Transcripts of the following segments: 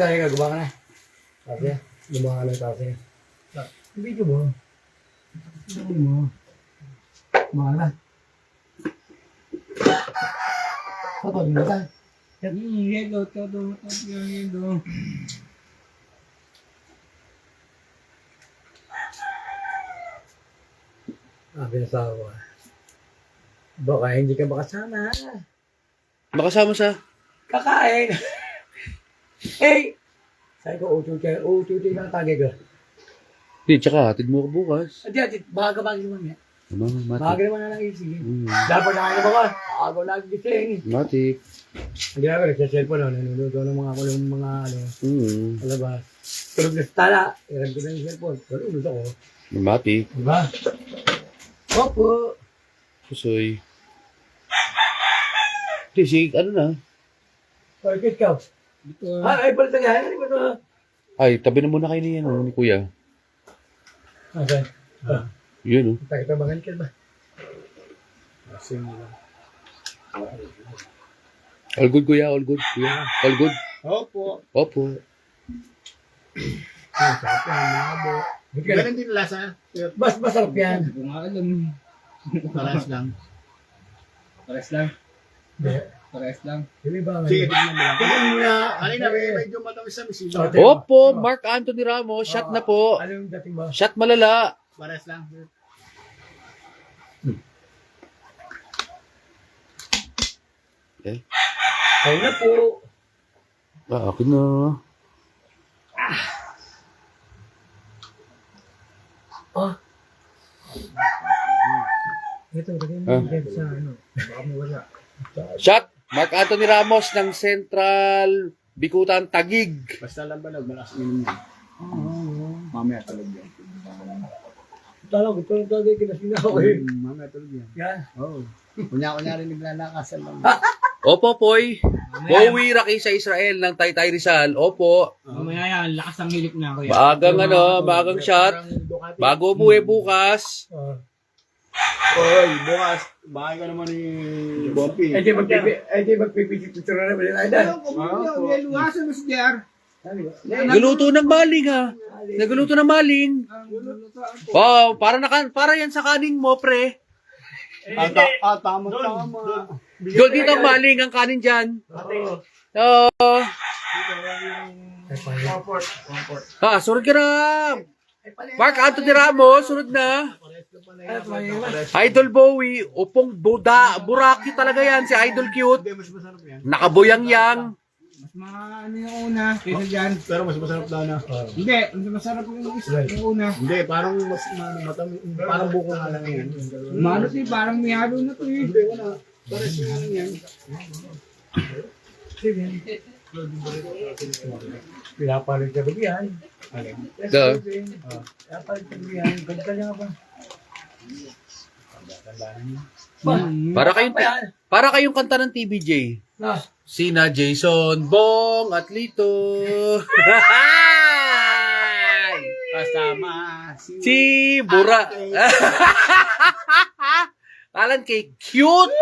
Kaya gagawa ka na. Kasi, gumawa ka ng kasi. Video mo. Video mo. Gumawa ka na. Kapag mo ka. Yelo, todo, yelo. Pinasawa ko. Baka hindi ka makasama. Makasama sa... Kakain. Eh! Sabi ko, ututi ka tagay ko. Hindi, tsaka hatid mo ko bukas. Adi, baga naman yan. Matik. Baga naman na lang isig. Dapat na kayo ba? Agaw lagi gising. Matik. Hindi ako, nagsa-cellphone ako. Nanonood ako ng mga kulong mga palabas. Tulog na sa tala. Irag ko na yung cellphone. Tulog ako. Matik. Diba? Opo. Pusoy. Hindi, sige, ano na? Bakit ka? Ay, balik na yan. Ano ba ito? Ay, tabi na muna kayo ni Kuya. Okay. Yun, oh. Takitabangan ka ba? All good, Kuya. All good, Kuya. All good. Opo. Opo. Sarap yan, malabo. Ganun din lasa. Mas masarap yan. Hindi ko nga alam. Pares lang. Pares lang. Hindi. Pares lang. Hindi ba? Sige, tignan mo lang. Tingnan mo na. Kanina, medyo matamis sa misilo. Opo, Mark Anthony Ramos. Shot na po. Ano yung dating ba? Shot malala. Pares lang. Eh, Kaya na po. akin na. Ah. Ito, lagyan mo yung sa ano. Baka mawala. Shot. Mark Anthony Ramos ng Central Bikutan Tagig. Basta lang ba, malakas minum yan. Mamaya tulog yan. Tala ko, parang tagay kinasina ko eh. Mamaya tulog yan. Yan. Oo. Kunya-kunyari naglalakasan lang. Opo, Poy. Bowie Raki sa Israel ng Taytay Rizal. Opo. Mamaya yan, lakas ang hilip na ako yan. Maagang shot. Bago umuwi bukas. Oy, bukas, bahay ka naman ni Bumpy. Eh di magpipicture na naman yung idol. Luwasan mo si JR. Nagluluto ng maling, ha. Nagluluto ng maling. Wow, para yan sa kanin mo, pre. Tama. Gold dito ang maling, ang kanin dyan. Oo. Sunod ka na. Mark Anthony Ramos, sunod na. Idol Bowie, upong buraki talaga yan, si Idol Cute. Mas masarap yan. Nakaboyang-yang. Mas ano yung una kaysa dyan. Pero mas masarap na. Hindi, mas masarap yung una. Hindi, parang mas matamis. Parang buko nga lang yan. Mano si parang may halo na to eh. Hindi, wala. Pares nga lang yan. Pinapalit ka ba yan? Duh. Pinapalit ka ba yan? Ganda niya ba? Para kayong kanta ng TBJ. Sina Jason, Bong, at Lito. Kasama Si Bura. Alan kay cute.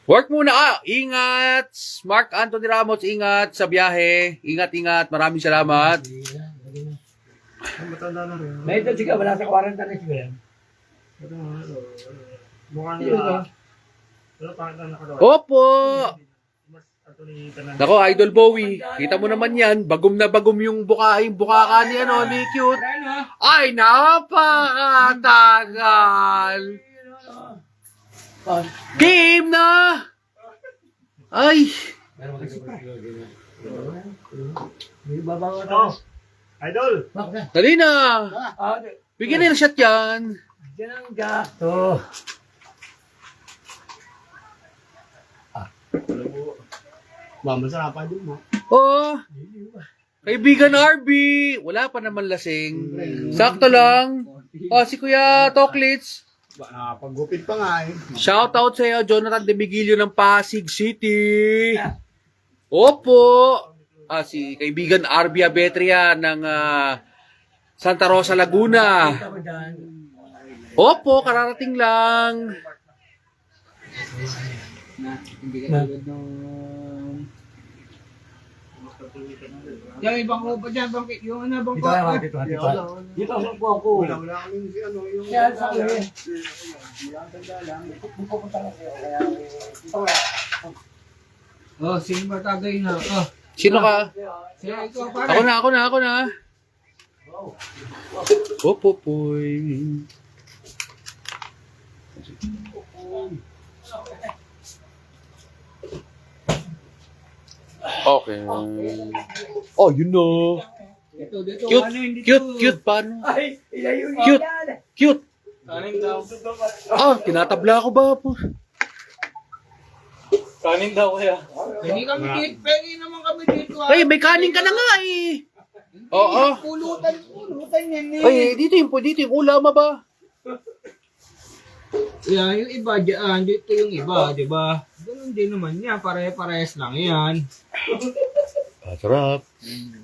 Work muna ka. Ingat. Mark Anthony Ramos, ingat sa biyahe. Ingat. Maraming salamat. matanda na rin. May ito siya, wala sa 40 na siya. Mukhang wala pa na nakalawa. Opo. Mas ato ni Tanan. Nako, Idol Bowie. Kita mo naman yan. Bagom na bagom yung bukaka ni, ni cute. Ay, napakatagal. Game na. Ay. May babang ito. Idol! Dali na. Bigyan nila shot yan. Diyan ang gato. Masarapan din mo. Oh. Kaibigan RB. Wala pa naman lasing. Sakto lang. Si Kuya Toklits. Paggupit pa nga eh. Shoutout sa iyo, Jonathan De Miguelio ng Pasig City. Opo. Si kaibigan RB Abetria ng Santa Rosa, Laguna. Opo, kararating lang. Yung ibang upa dyan, yung ano, bang Dito kayo, dito, dito. Dito po ako. Wala kami si ano, yung... Kaya sabi eh. Oh, sino ba tagay na? Oh, Sino ka? sino ikaw pare? Ako na. Opopoy. Okay. Oh, you know. Dito, Cute, ano yun dito? cute, paano? Ay, ilayo yun. Cute, cute. Kanin daw. Tinatabla ko ba po? Kanin daw kaya. Pengi naman kami dito. Ay, may kanin ka na nga eh. Oo. Pulutan yan eh. Ay, dito yung ulam ba? Yan, yung iba dyan, dito yung iba, di ba? Ganun din naman yan, pare-parehas lang yan. Sarap.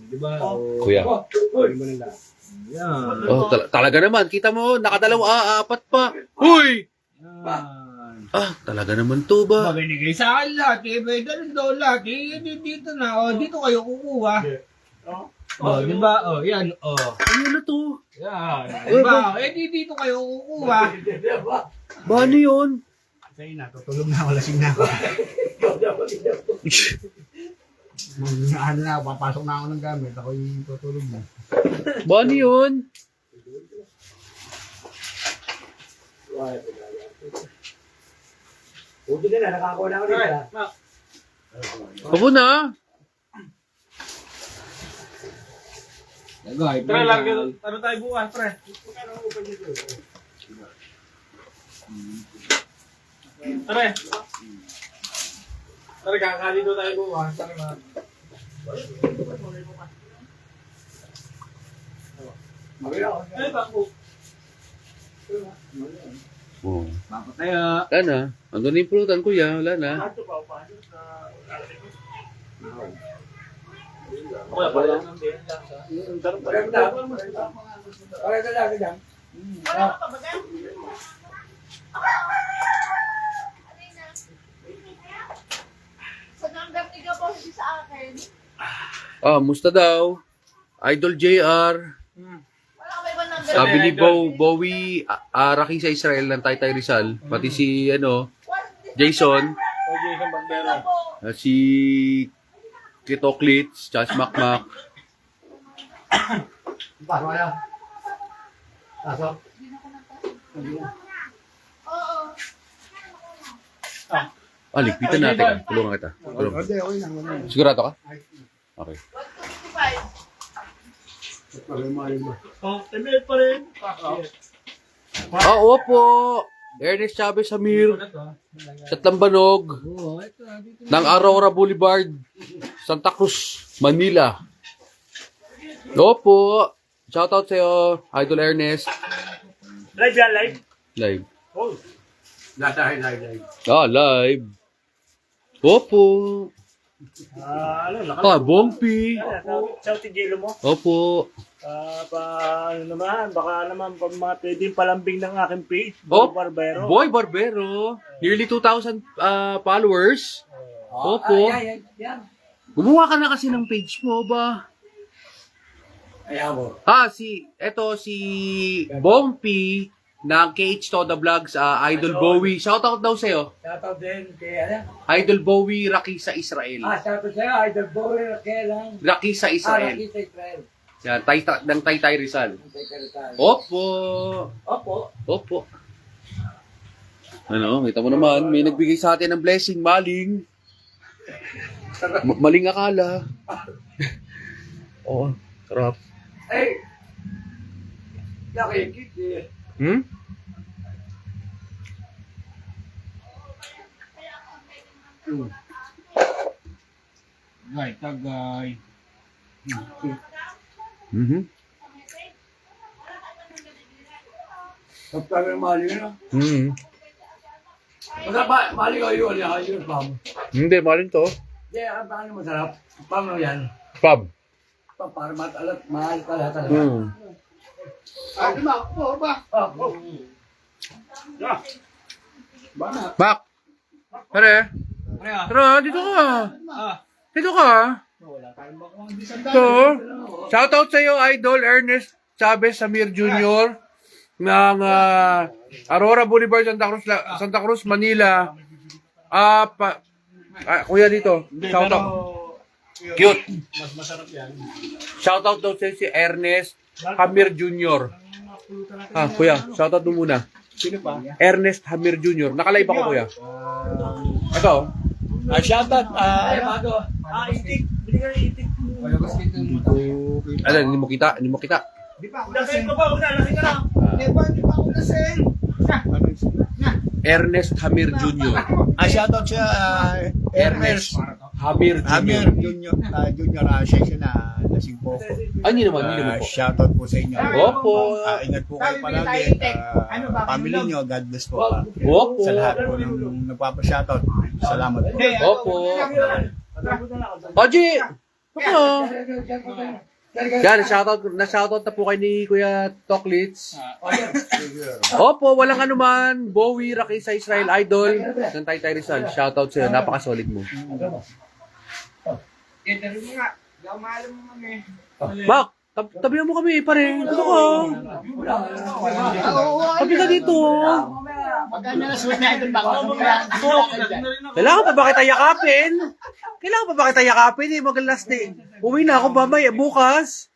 Di ba? Kuya. Yan. Oh, talaga naman. Kita mo, nakadalawa, apat pa. Huy! Yan. Talaga naman to ba? Maginigay sa akin lahat, eh, may ganun daw lahat, eh, dito na, dito kayo kukuha. Di ba? Yan, Ano na to? Yan. Di ba? Dito kayo kukuha. Ba, ano yun? Sa'yo na, tutulog na, malasing na ako. Ano na, papasok na ako ng gamit, ako yung tutulog na. Ba, ano yun? Buti ka na, nakakuha na ako dito. Pabo na. Pre, ano tayo bukas, pre? Pre, kakali doon tayo bukas. Oh. Papataya. Wala na. Andun na yung pulutan, kuya. Wala na. Sa number ni ka po sa akin. Musta daw? Idol JR. Wala ka ba ibang number? Sabi ni Bowie, Raki sa Israel ng Taytay Rizal. Pati si, Jason. Si Kitoklits, Chas Makmak. Pasok kayo. Pasok. Oo. Ligpitan natin. Tulungan kita. Sigurado ka? Okay. 155. Opo. Ernest Chavez Samir. Sa Tlambanog. Ng Aurora Boulevard. Santa Cruz, Manila. Opo. Shoutout sa'yo, Idol Ernest. Live yan, live. Live. Nasa live. Live. Opo. Bongpi. Sa tigilo mo? Opo. Baka naman pag mga pwedeng palambing ng aking page, Oh, Barbero. Boy Barbero. Nearly 2,000 followers. Opo. Gumawa ka na kasi ng page mo ba? Ayaw mo. Si Bongpi ng KH Toda Vlogs, Idol Bowie. Shoutout daw sa'yo. Shoutout din kay Idol Bowie, Raki sa Israel. shoutout sa'yo, Idol Boy, kailang. Raki sa Israel. Kita Israel. Yan, ng Taytay Rizal. Secretary. Opo. Opo. Kita mo naman, may nagbigay sa atin ng blessing, maling. Maling akala. Oo, sarap. Eh, nakikit eh. Tagay. Kapag may mali na. Basta mali ko yun, yun, Pam. Hindi, maling to. Hindi, paano masarap? Pam yan. Pab. Para mahal ka lahat. Bak. Pare. Tara, dito ka. Dito ka. So, shoutout sa iyo, Idol Ernest Chavez Samir Jr. ng Aurora Boulevard, Santa Cruz, Manila. Kuya dito, shoutout. Cute. Mas masarap yan. Shoutout daw sa si Ernest Hamir Jr. Kuya, shoutout mo muna. Sino pa? Ernest Hamir Jr. Nakalive ako, kuya. Ito. Shoutout. Itik. Bili ka ng itik. Ano, hindi mo kita? Lasing ka ba? Huwag na, lasing ka na. Di pa ako lasing. Ernest Hamir Jr. Shoutout siya, Ernest Hamir Hamir Jr. Junior, siya na lasing po ko. Hindi naman po. Shoutout po sa inyo. Opo. Ingat po kayo palagi. Family nyo, God bless po. Opo. Sa lahat po ng nagpapa-shoutout. Salamat po. Opo. Oji! Ano? Yan, na-shoutout na po kay ni Kuya Toklits. Opo, walang anuman. Bowie, Raki sa Israel Idol. Ng Taytay Rizal. Shoutout sa'yo. Napaka-solid mo. Interview mo nga. Hindi ako maalam mo kami. Mak, tabihan mo kami, pare. Ano ka? Tabi ka dito. Kailangan pa ba kita yakapin? Mag-last day. Uwi na ako mamaya, bukas.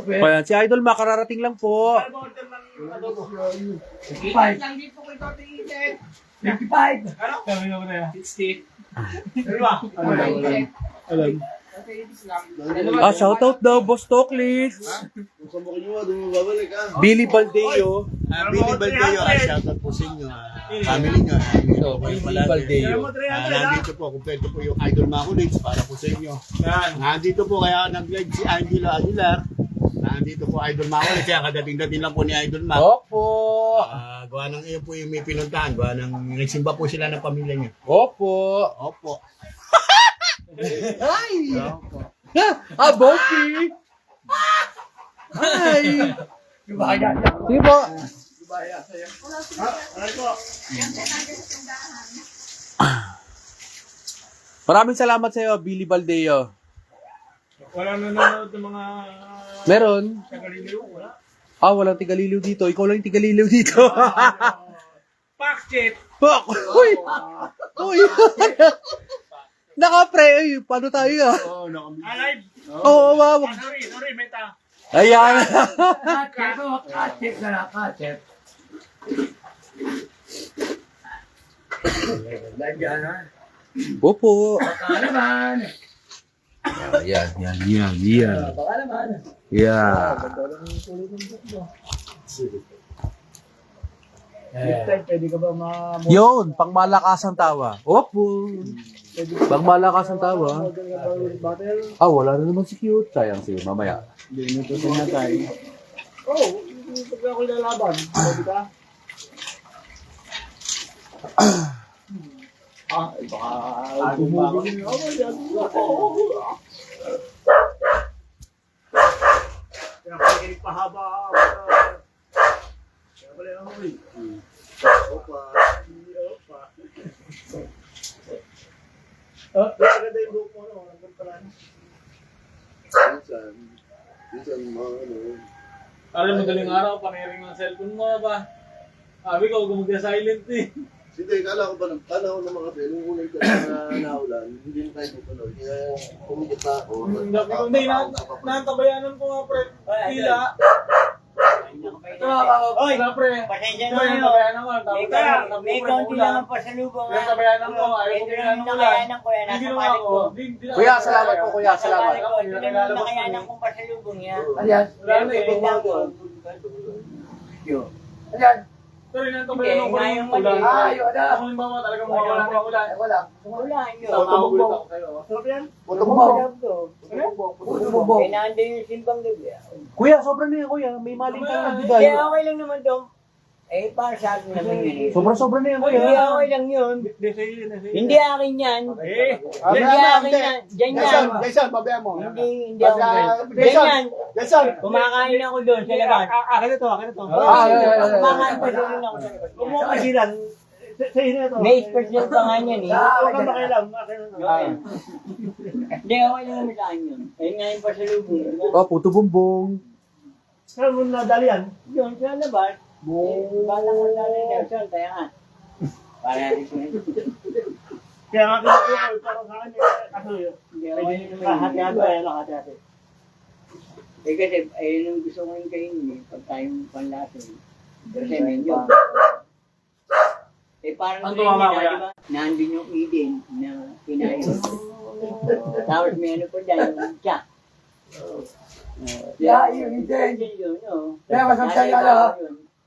Kaya si Idol makararating lang po. 55. Shoutout daw, Boss Toklits. Billy Baldeo. Billy Baldeo, shoutout po sa inyo. Family nyo. Billy Baldeo. Nandito po, kumpleto po yung Idol Makulits para po sa inyo. Nandito po, kaya nag-live si Angelo Aguilar. Nandito po Idol Makulits, kaya kadating-dating lang po ni Idol Mac. Opo. Gawa ng iyo po yung may pinuntahan. Gawa ng nagsimba po sila ng pamilya niyo. Opo. Opo. Ay! Boki! Ay! Sige po. Maraming salamat sa iyo, Billy Baldeo. Wala nanonood ng mga Meron. tagaliliw. Wala. Walang tigaliliw dito. Ikaw lang yung tigaliliw dito. Pakchit. Fuck! Uy! Uy! Naka-pre. Paano tayo Alive. Wow. Sorry, meta. Ayan. Opo. Yan. Yeah. Pwede ka ba Yun, pangmalakasang tawa. Opo. Pangmalakasang tawa. Wala na naman si cute. Sayang si mamaya. Dinutusin na tayo. Pag ako lalaban, pwede ka? Baka tumugin niyo ako. Kaya pag pahaba kaya pala yung amoy. Opa. Maganda yung buhok mo, no? Nandun pala. Minsan mga Alam, madaling araw, paniring ng cellphone mo ba? Sabi ko, huwag mag-silent eh. Sige, kala ko ba ng panahon ng mga film, nung unang na naulan, hindi na tayo tutuloy. Kaya pumigit na ako. Hindi, natabayanan ko nga pre. Hila. Oy, pre. pasensya Ito na yung yun. tabayanan ko. May kaunti lang ang pasalubong ha. Natabayanan ko. Ayaw ko Ito kailangan yung ng ulan. nakayanan ko yan. Hindi Nasa ginawa palit ko. ko. Kuya, salamat po, kuya. Salamat. Ito yung nakayanan kong pasalubong yan. Wala na eh. Tingnan ko. Pero yung natabayanan ko Hindi, ng nga ulan. yung mali. Ako yung mama talagang mawawala ng ulan. Wala yun. Tawag ako kayo. Inaanda yung simbang gabi. Kuya, sobrang na yan, kuya. May maling kang nagbigay. Kaya okay lang naman to. Para sa akin naman yun. Sobrang na yan, kuya. Hindi okay lang yun. Hindi akin yan. Hindi akin yan. Diyan yan. Jason, babaya mo. Hindi ako yan. Diyan yan. Jason! Kumakain ako doon sa labas. Akin na to. Kumakain pa doon ako sa labas. Huwag mo kasilan. May special pa nga yan eh. Huwag ka makialam. Hindi, okay lang naman sa akin yun. Ayun nga yung pasalubong. Diba? Oh, puto bumbong. Saan mo nadali yan? Yun, sa labas. Balang mo na rin Nelson, tayo nga. Para natin ko yun. Kaya nga kinukuha ko para sa akin. Kaso yun. Hindi, okay naman. Hati-hati. Eh kasi, ayun yung gusto ko yung kainin eh. Pag tayong panlasin. Kasi medyo. Eh parang Ang rin tumama nila, kaya? di ba? Nandun yung Eden na kinain. Tapos may ano po dyan, yung siya. Yung Eden. Yun, no? Kaya masaktan ka lang, ha?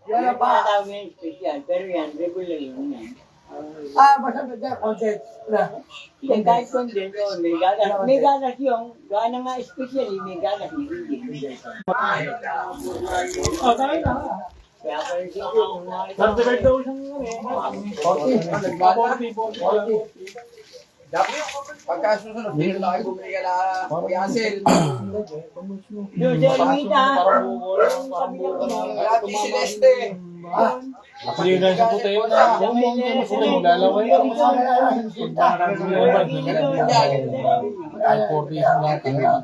Yan Yan ang pa. tinatawag ngayon special. Pero yan, regular yun yan. Basta dyan, content. Eh, kahit content yun, may galas. May galas yung, gawa na nga especially, may galas ni Eden. Oh, tayo na. Kaya pa rin siguro, kung nakita mo. Nag-divide daw siyang ano eh. 40. Pagka susunod, hindi na kayo bumili ka na Kuya Ansel. Yung sa Ermita, Parang yung bukol. kabilang ko. Wala si Celeste. Kasi yun sa puti. Puti maglalaway.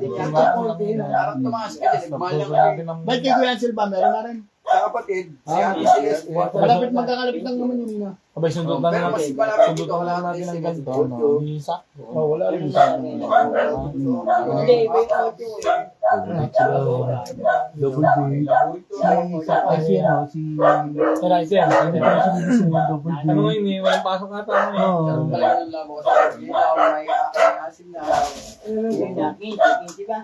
Parang tumaas ka din. Mahal lang. Ba't kay Kuya Ansel ba? Meron na rin. Sa kapatid, si Ate Celeste. Malapit magkakalapit lang naman yun na. Abay, sundot na Pero mas natin. malapit Sundot dito na lang kay natin ang Celeste. ganito. Hindi sakto. Wala rin sa akin. Hindi, iba yung auto eh. Double D. Ay, si ano, si Ryzen. Ano nga yun eh, walang pasok ata mo eh. Meron talaga yung labo sa kapatid. May asin na. Yun na, 15 ba?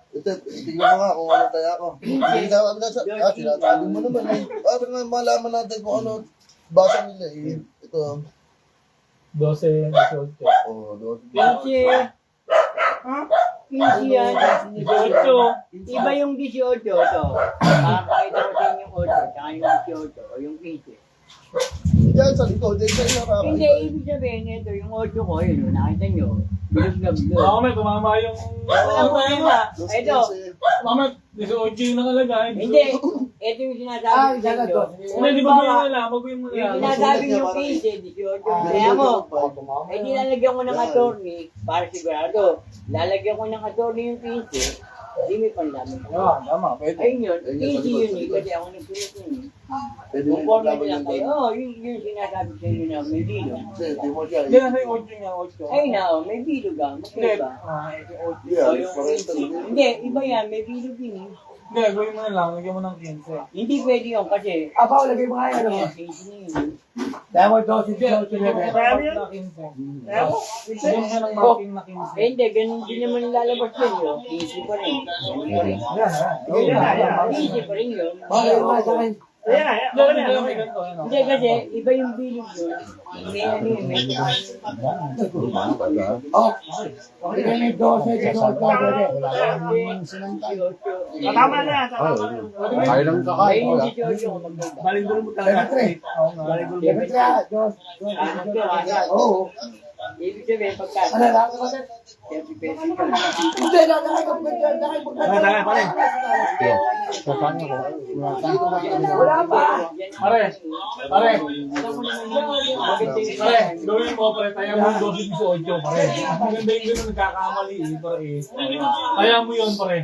Ito, tingnan mo nga kung ano tayo ako. Hindi na ako nasa, sinasabi mo naman eh. Para nga malaman natin kung ano basa nila eh. Ito, 12, 18. oh, doon. 15. 15 yan. 18. Iba yung 18 to. Pakakita ko sa inyo yung 8, tsaka yung 18 o yung 15. Diyan sa likod, diyan sa harap. Hindi, ibig sabihin ito, yung 8 ko, yun, nakita nyo. Bilog na bilog. Ako may tumama yung... Walang problema. Ito, Mama, 18 yung nakalagay. hindi. Ito yung sinasabi ko sa inyo. Hindi, di ba mo nila? Baguhin mo Yung nila. sinasabi nyo 15, 18. Kaya mo, eh di lalagyan ko ng attorney para sigurado. Lalagyan ko ng attorney yung 15, di may panlaman. Tama, pwede. Ayun yun, 15 yun eh, kasi ako nagsulat yun eh. Pwede mo Conforme laban lang yung kayo. doon. Oo, yung sinasabi sa inyo na may bilog. Hindi mo siya. Hindi, nasa yung 8 niya, 8. Ayun na, oh, may bilog ah. Hindi. Magkaiba. Yeah, So, yung pareho 15. Hindi, iba yan, may bilog din eh. Hindi, gawin mo na lang. Lagyan mo ng 15. Hindi pwede yun kasi, Abaw, lagay mo nga yan. ano, 15 na yun. Dahil mo dosis. Lagyan mo ng marking na 15. Eh hindi, ganun din naman lalabas yun yun. 15 pa rin. Ganun pa rin. 15 pa rin yun. Bakit yung mga sa akin? May ganito, ano. Hindi kasi, iba yung bilog yun. May ano yun, may Oh, okay na may dosis. Wala Tama na yan. Tayo lang Ay, yung 18 ko maganda. Balindol mo talaga. Oo. Ibig sabihin, pagka Ano lang? 30 pesos ka. Hindi, Tanga pa rin. Wala pa. Pare, pare, pare, gawin mo, pare, kaya mo yung 12 18, pare. Maganda yung gano'n nagkakamali, pare. Kaya mo yun, pare.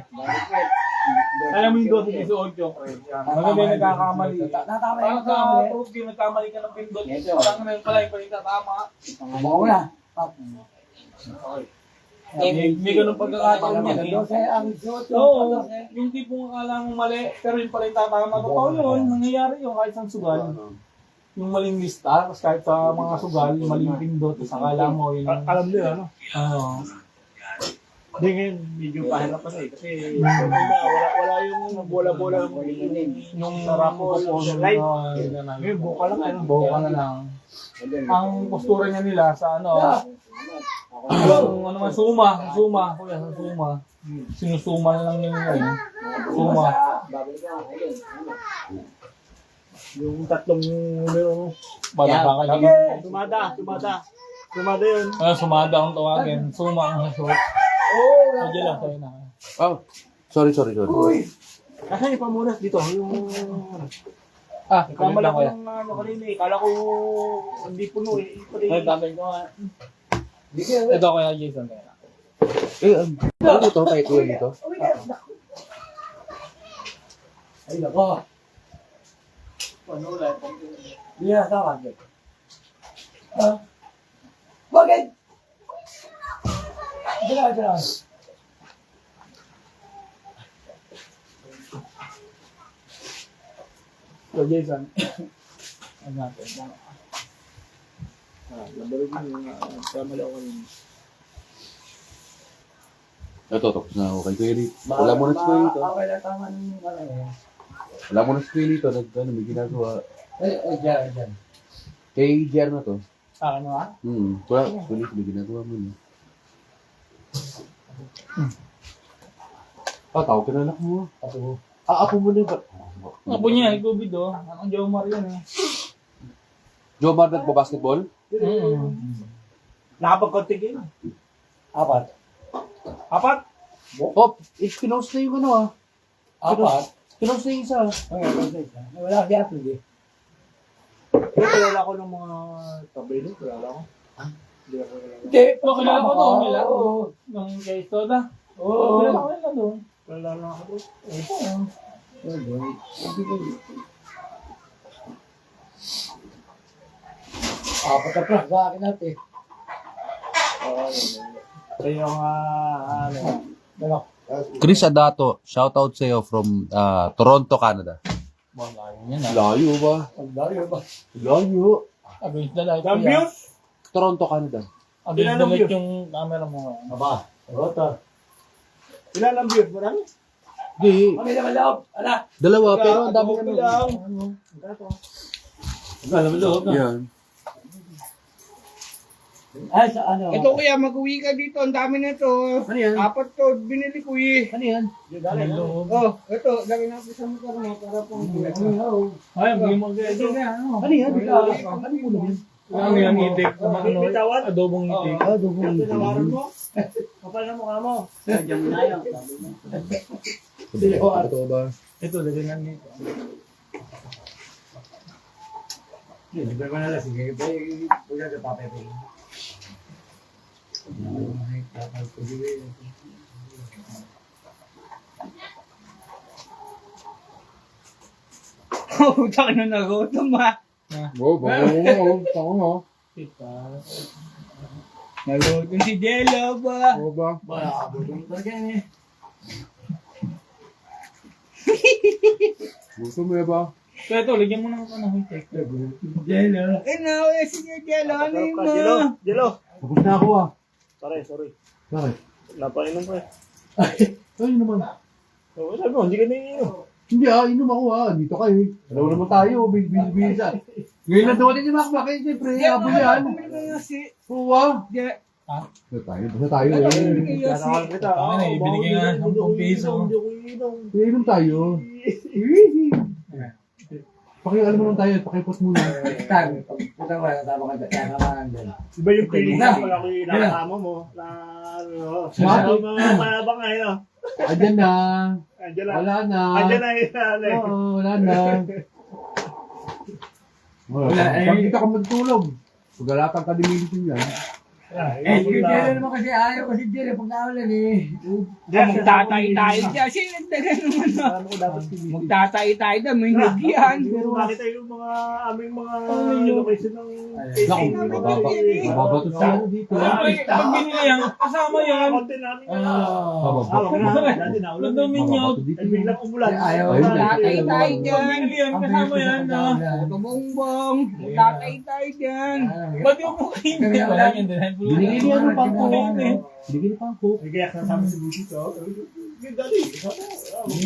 Kaya mo yung 12 18, pare. Maganda yung nagkakamali. Parang sa proof yung nagkamali ka ng pindot. Parang na yung pala yung palita tama. Buka mo na. May ganun pagkakataon yan. Dosis ang dosis. Oo, yung tipong akala mo mali, pero yung pala yung tatama. Totoo yun, nangyayari yun kahit sa sugal. Yung maling lista, tapos kahit sa mga sugal, yung maling pindot, tapos akala mo yun. Alam nila, ano? Oo. Hindi ngayon, medyo pahirap pa eh. Kasi wala yung bola-bola. Yung sarap ko po, Ngayon, buka lang. Ano? buka na lang. Ang postura niya nila sa ano, yung ano man, suma, kuya, sa suma. Sinusuma na lang yung ano, suma. Yung tatlong numero. Para kakalimutan. Sumada yun. Sumada ang tawagin, suma ang hasot. Medyo lang sa'yo na. Oh, sorry. Kasi yung pamunas dito, yung... Kamala ko ng ano kanina eh. Kala ko hindi puno eh. Ay, dami ko nga. Ito kaya Jason kaya. Ano ito? Tayo kuya dito? Ay, nako. Ano ulit? Hindi na tawag. Bakit? Dala. So Jason. Ano natin? Labarin mo yung kamala ko kanina. Ito, tapos na ako kay kuya dito. Wala mo na si kuya dito. Okay na, tama na yung ano eh. Wala mo na si kuya dito. May ginagawa. Diyan. Kay Jer na to. Ano ha? Wala, kuya dito, may ginagawa mo na. Tawag ka na anak mo. Apo mo na ba? Apo niya, COVID oh. Ang Jomar yan eh. Jomar nagbabasketball? Nakapag-contigil. Apat. Oh, pinost na yung ano ah. Apat? Pinost na yung isa. Okay. Wala kaya ito eh. Kilala ko ng mga tabelo. Kilala ko. Hindi. Kilala ko to. Kilala ko. Oo. Nung kay Soda. Oo. Kilala ko nila doon. Kilala ko doon. Apat na pra. Sa akin natin. Ito yung ano. Chris Adato, shoutout sa iyo from Toronto, Canada. Malayo yan ah. Layo ba? Ang layo ba? Layo. Against the light. Gambio? Toronto, Canada. Against the light yung camera mo. Aba. Rota. Ilan ang beer? Marami? Di, Kami naman loob. Ala. dalawa, pero ang dami Adobo ano. lang. Alam mo loob. Yan. Ay, sa ano? Ito kuya, mag-uwi ka dito. Ang dami na ito. Ano yan? Apat to, binili ko eh. Ano yan? Oh, ito, lagay na sa motor mo para pang Ay, hindi mo ganyan. Ano yan? Ano mo naman? Ano yung itik? Adobong itik. Tinawaran mo? Kapal na mukha mo. Diyan mo na yun. Ito ba? Ito, lagyan na nito. Hindi ba na lang? Sige, pula ka papepe. Ay, kapal ko din. Oh, taka na nagutom ha. Oo, bango mo. Nagutom si Jello ba? Oo ba? Wala, abulong talaga yan eh. Gusto mo ba? So ito, lagyan mo ng itik. Jello. Ano, sige Jello, ano yung mo? Jello. Tapos na ako ah. Sorry. Bakit? Napainom ko eh. Ay, naman. So, sabi mo, hindi ka naiinom. Hindi inom ako Dito kayo. Dalawa naman tayo. Bisa. Ngayon na dumating yung makbak. Siyempre, abo yan. Oo Basta tayo. Ano na, ibinigay nga ng 10 piso. Inom tayo. Pakialam mo lang tayo. Pakipot muna. Tag. Puta ko, tama ka dyan. Tama ka dyan. Iba yung feeling na pag ako yung nakakama mo. Na ano. Sa mga mayabang nga yun. Andyan na. Andiyan na. Wala na. Andiyan na yun. Oo, wala na. Hindi ka matulog. Pag-alatang ka din militin yan. Eh, si Jello naman kasi ayaw kasi Jello pag nawalan eh. Magtatay tayo dyan. Sino nagdagan naman na? Magtatay tayo dyan. May nagyan. Pero bakit tayo yung mga aming mga location ng Naku, mababato siya dito. Pag binili yan, kasama yan. content namin na. Mababato. Dati naulan. Nandun ninyo. Mababato dito. Ay, biglang umulan. Ayaw. Magtatay tayo Pag dyan. binili yan, kasama yan. Bongbong. Magtatay tayo dyan. Ba't yung mukha hindi? Wala yan din. Binigay niya ng pangko. Binigay ng pangko. May kaya kasama si Busi to. Dali.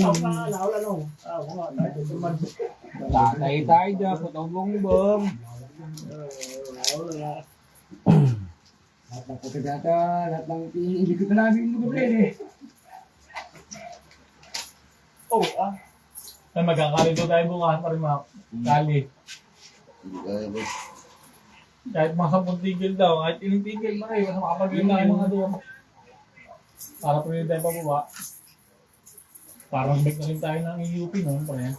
Naulan ako. Magtatay tayo dyan. Bongbong. Lahat ng pagkagata, lahat ng hindi ko namin yung lugar eh. Ay, magkakalito tayo bukas pa rin mga kali. Kahit mga 10 tigil daw, kahit ilang tigil na kayo, basta makapag-ilan na kayo mga doon. Para pa rin tayo pababa. Parang back na rin tayo ng UP noon pa rin.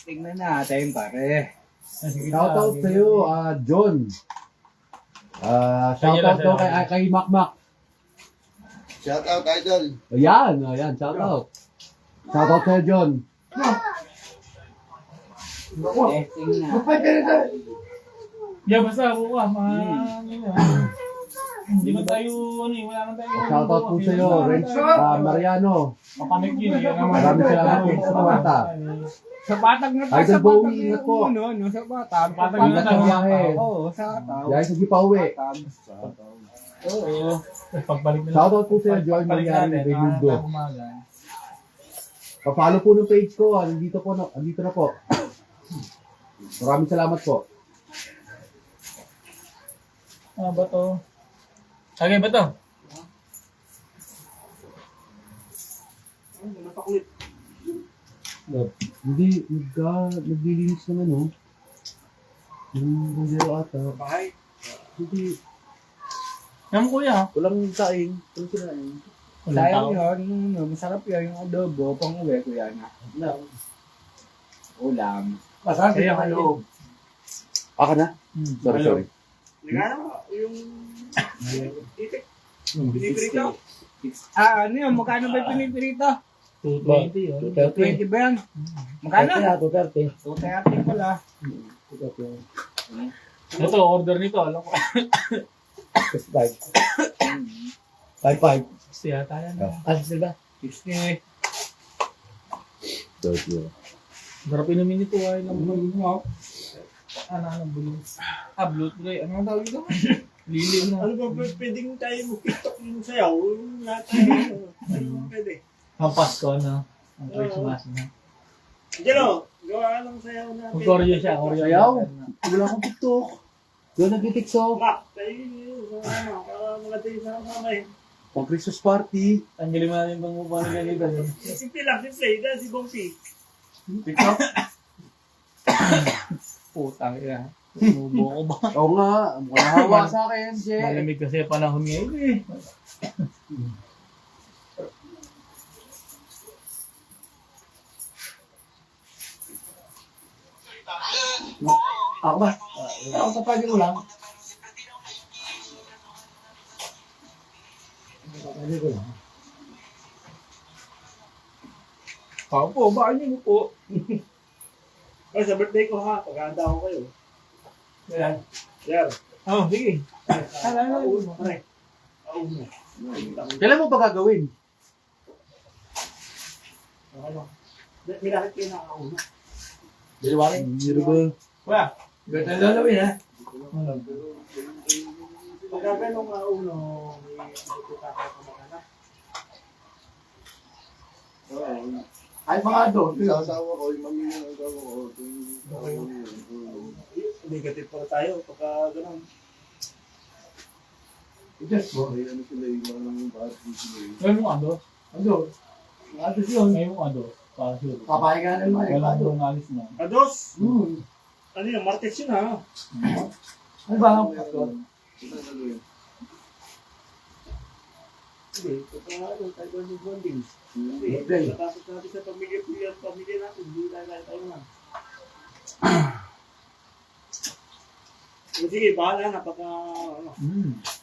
Tingnan natin, pare. Shoutout sa'yo, John. Shoutout daw kay Makmak. Shout out, idol. Ayan, shoutout. Shoutout sa'yo, John. Tingnan natin. Yeah, basta ako ka. Hindi man tayo, wala man tayo. Shoutout po sa'yo, Renz Mariano. Mapanig yun eh. Maraming salamat po sa kumanta. Sa batag na Idol sa Bowie, batag ingat po. Sa batag. Batag Ingat sa biyahe. Oo, sa batag. Dahil sa pauwi. Oo. Pagbalik na Shoutout po sa'yo, Joy Mariano Reymundo. Pa-follow po ng page ko. Andito na po. Maraming salamat po. ba to? Okay ba to? Hindi, naglilinis naman, oh. Yung rondero ata. Bahay. Hindi, Yan kuya. walang saing. Walang sinaing. Sayang yun, masarap yun, yung adobo, pang uwi ko yan. Ulam. Masarap yan ang loob. Aka na? Sorry. Nagano, yung itik. Piniprito. Ano yun, magkano ba yung pinipirito? 220 yun. 20 ba yan? Magkano? 230. 230 pala. Ito, order nito. Alam ko. 5. 5. Gusto yata yan. Sila. 60. Sarap inumin nito. Ay, lang mo. Ano, blue. Blue. Ano ang tawag ito? Lili na. Ano ba pwedeng tayo mag-tiktok yung sayaw? Yung lahat tayo. Ano pwede? Ang Pasko na. Ang Christmas na. Jelo, gawa ka ng sayaw natin. Mag-choreo siya. Sayaw? Wala akong TikTok. Doon nagtitikso. Mak, tayo yung para mga tayo sa kamay. Pang Christmas party. Tanggalin mo natin pang mukha ng ganito. Simple lang, simple. Dahil si Bongsi. TikTok? Putang ina. Mubo ko ba? Oo nga. Mukha hawa sa akin, Jay. Malamig kasi panahon ngayon eh. Ako ba? Ako kapagin mo lang. Kapagin ko lang. Ako po, bakit niyo po? Ay, sa birthday ko ha, paghahanda ko kayo. Ayan. Yan. Oh, sige. Auno, pare. Auno. Kailan mo ba gagawin? Ano? May nakit kayo na auno. Dalawa rin. Hindi ba? Kuya. Ganda lalawin ha. Pagka ganong auno, may pupunta ka kumakanak. Ay mga doon. Sa asawa ko, yung mamili ng asawa ko. Negative pa tayo pagka ganon. Just po. Ay, ano sila yung mga party sila. Ngayon mo ando? Ano? Ados yun. Ngayon mo ando? Pasyo. Papahinga naman. Wala mo alis na. Ados! Hmm. Ano yun? Martes yun ha? Ano ba ang pastor? Hindi. Pagka ano, tayo yung bonding. Hindi. Okay. Matapos natin sa pamilya natin, hindi tayo na. Sige, bahala na pagka ano.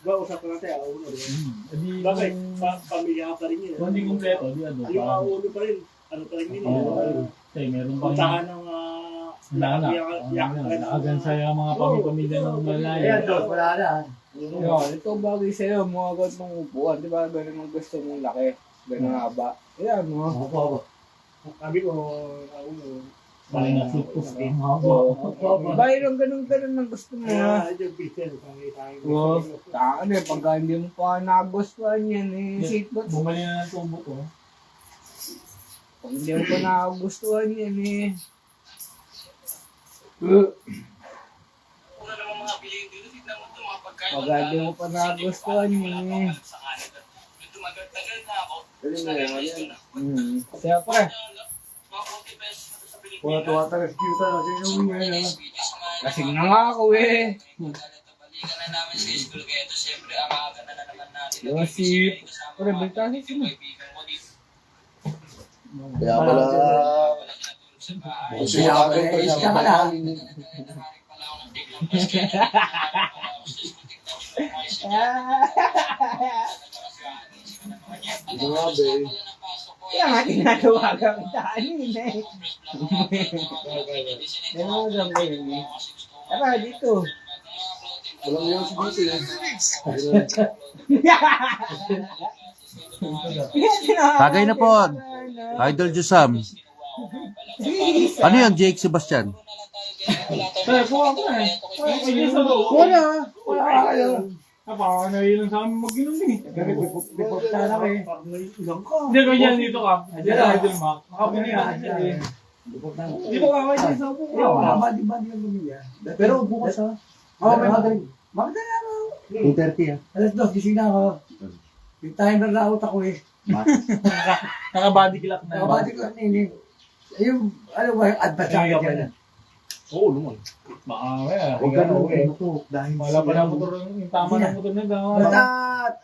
Ba, usapan natin, auno. Adi Bakit? Pamilya ka pa rin yun. kung hindi kumpleto, di ando. Yung auno pa rin. Ano pa rin yun. Kasi meron pa rin. Puntahan ng Naagan sa mga pamilya ng malaya. Ayan doon. Wala na. Ito bagay sa'yo, mga agad mong upuan. Di ba ganun ang gusto mong laki? Ganun haba. Ayan mo. Ako. Sabi ko, auno. Paling na sipos. Iba yung ganun ang gusto mo. Kaya, yung pizza, tayo. Oo. Ano eh, pagka hindi mo pa nagustuhan yan eh. Seatbelt. Bumali na ng tubo ko. Pag hindi mo pa nagustuhan yan eh. Pagka hindi mo pa nagustuhan yan eh. Siyempre. Wala tuwatagas-kita na sinungi ngayon. Lasing na nga ako eh. Yung pero balitaan sila. Kaya pala, Grabe. Kaya nga tinatawagan kita kanina eh. Tinawagan ko yun eh. Tara, dito. Walang yung si Busy. Tagay na po. Idol Jusam. Ano yan, Jake Sebastian? Kaya kuha ko eh. Wala kayo. Baka nailan sa amin mag-inom eh. Report sana ko eh. Hindi, ganyan dito ka. Diyan na, Idol Mac. Makapili ka siya eh. Hindi ko kakay dyan sa upo. Di ba bumili pero bukas ha. May magaling. Magdala ako. 2:30 ah. Alas 2, gising na ako. Yung timer na out ako eh. Naka-body clock na. Nakabati ko na ini. Yung, ano ba yung advance Kaya ako pa dyan? Oo, naman. Baka kaya. Huwag ka nung tutok dahil Wala pa na motor, yung tama ng motor na daw. Basta,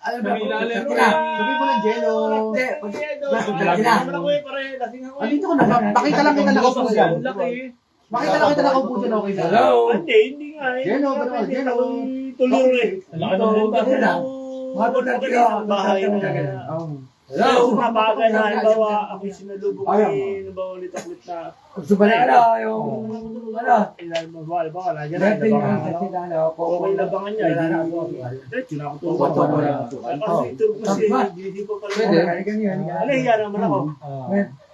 alam mo, May ilalim sabi ko na. eh. Sabi mo ng jello. Hindi, Lagi na. Naman ako eh, pare. Lasing ako eh. Andito ka na, pakita lang kita nakaupo dyan. Laki. Makita lang kita nakaupo dyan, okay na. Hello? Hindi nga eh. Jello, ba't naman? Jello. Tuloy eh. Laki ng motor. Mga tulad ko, bahay na. Hello? Sa bagay na, halimbawa, ako'y sinalubong ni ulit na. Gusto ba na yung, Ilan mo ba? Halimbawa, nandiyan na. birthday yung kasi na, Okay, labangan niya. Ilan na ako. Diretso na ako tuwa. Kasi ito kasi, hindi ko pala. Pwede. Nahiya naman ako.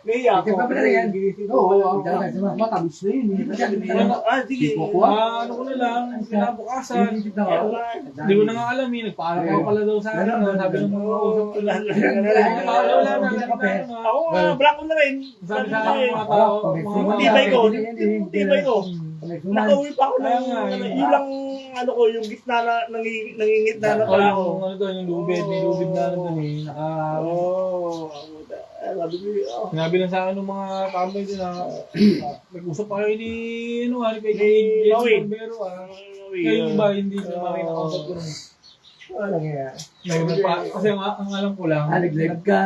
Nahiya ako. Ikaw pa pala yan. Oo, matamis na yun. Sige. Ano ko na lang, kinabukasan. Hindi ko na nga alam eh, nagpaalam ko pala daw sa akin. Sabi ng mga usap ko lang. Wala na. Ako nga, black ko na rin. Sabi sa akin mga tao, Tibay ko. Tibay ko. Nakauwi pa ako Kaya ng, nga, yun lang, ano ko, yung gitna na, nangingit na Ako ako. yung ano doon, yung lubid, may lubid na doon eh. Sabi ko, Sinabi lang sa akin ng mga tambay din na nag-usap pa kayo ni kay Mawin. Barbero Ngayon ba, hindi siya makita-usap ko nun. Ngayon kasi ang alam ko lang, Aliglag ka.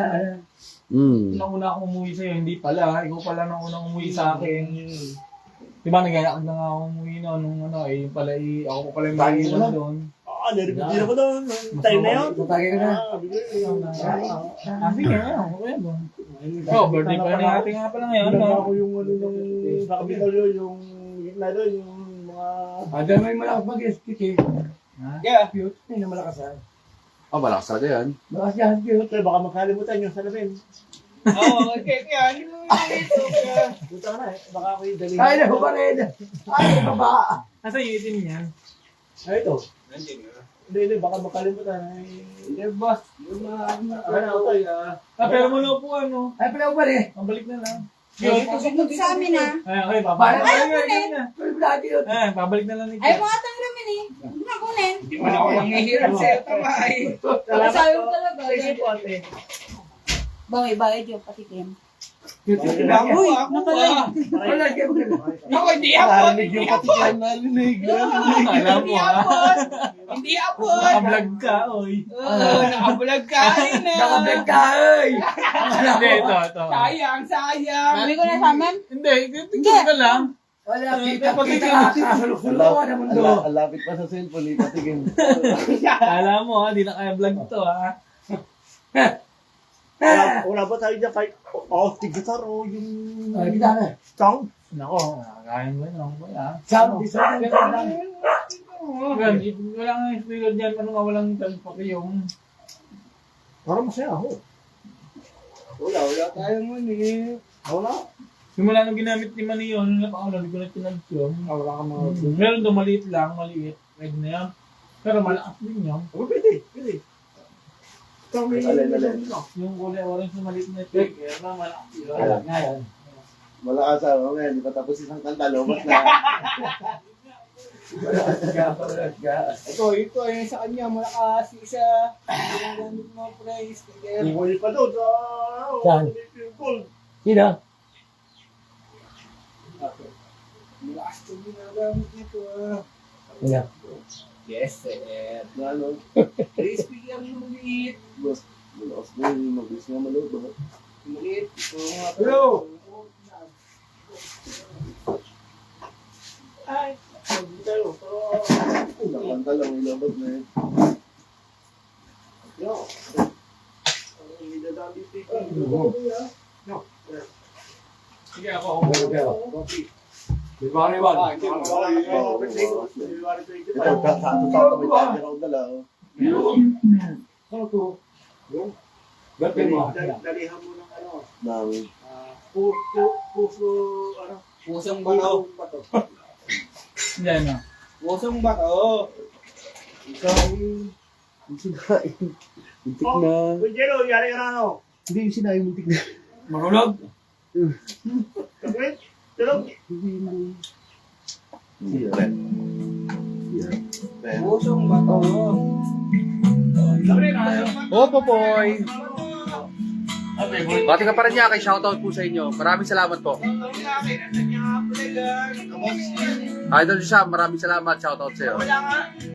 nauna akong umuwi sa'yo, hindi pala. Ikaw pala nang unang umuwi sa akin. Diba nagayakad na nga ako umuwi na nung ano eh, pala ako pa pala yung maiiwan doon. narinig din ako doon. Time na yun. Tatagay ka na. Sige nga, okay ba? Oh, birthday pa ni ate nga pala ngayon. Nagdala No? ako yung ano nung sa Kapitolyo, yung gitna doon, yung mga... Ada may malakas mag-skit eh. Yeah. Cute. Hindi na malakas ha. Oh, malakas talaga yan. Malakas yan, cute. Pero baka makalimutan yung salamin. Oo, okay, kaya hindi mo dito. Punta ka na eh. Baka ako yung dali. Ay, na ba rin? Ay, baba. Nasa yung itim niyan? Ay, ito. Hindi, baka makalimutan. Hindi, boss. Yung mga... Ano, ito. Pero muna po ano. Ay, pala ba rin? Mabalik na lang. Huwag sa amin ha. Ay, okay, babalik Ay, na lang. Ay, lagi yun. Eh, babalik na lang ni Ay, mga tangramin eh. Huwag na kunin. Hindi mo na ako nanghihirap sa'yo, tamay. Sabi mo talaga. Sige po, ate. Bagay yung patikim. Ako, Nakalala. Wala, kaya Ako, hindi hapon. Hindi hapon. Alam mo ha. Hindi hapon. Naka-vlog ka, oy. Nakabulag ka rin eh. Nakablog ka, ay! Hindi, ito. Sayang, sayang. Sabi ko na sa amin. Hindi, tingnan ka lang. Wala, kita ka. Kasulok ka na mundo. Ang lapit pa sa cellphone, ipatigin. Kala mo ha, di na kaya vlog to ha. Wala ba tayo dyan kahit tigitar o yung... Ay, kita na. sound? Nako, nakakain mo yun. Ako ba ha? Sound, design, Wala nga yung speaker dyan. Ano nga walang pati yung... Parang masaya ako. Wala tayong mani. Wala. Simula nung ginamit ni Manny yun, napakaulan, hindi ko na tinanong yun. Wala ka mga... Meron doon maliit lang, maliit. Pwede na yan. Pero malakas din yan. Pwede. Yung kulay orange na maliit na speaker, na malakas yun. Alam nga yan. Malakas ako ngayon, di pa tapos isang kanta, lobas na. Ito ay sa kanya, malakas isa. Ginagamit mo, praise. Bumuli pa doon. Saan? Gold. Sino? Malakas ito ginagamit nito ah. Sino? Yes, sir. Ano? Crispy ang maliit. Boss, malakas na yun, mabilis nga maluto. Maliit. Ito nga. Hello? Nakanta lang, ilabas na yun. Sige ako. Di ba rin ba? Ito, tatawid tayo raw dala. Ano to? Ba't kayo mo? Dalihan mo ng ano, Dami. Pusong bato. Hindi na. Pusong bato. Muntik na. Jero, yari ka na ano? Hindi yung sinabi muntik na. Marunod? Kapit? Tulog? Pusong bato. Opo, boy. Pati ka pa rin niya kay shoutout po sa inyo. Maraming salamat po. Idol Sam, maraming salamat. Shoutout sa iyo.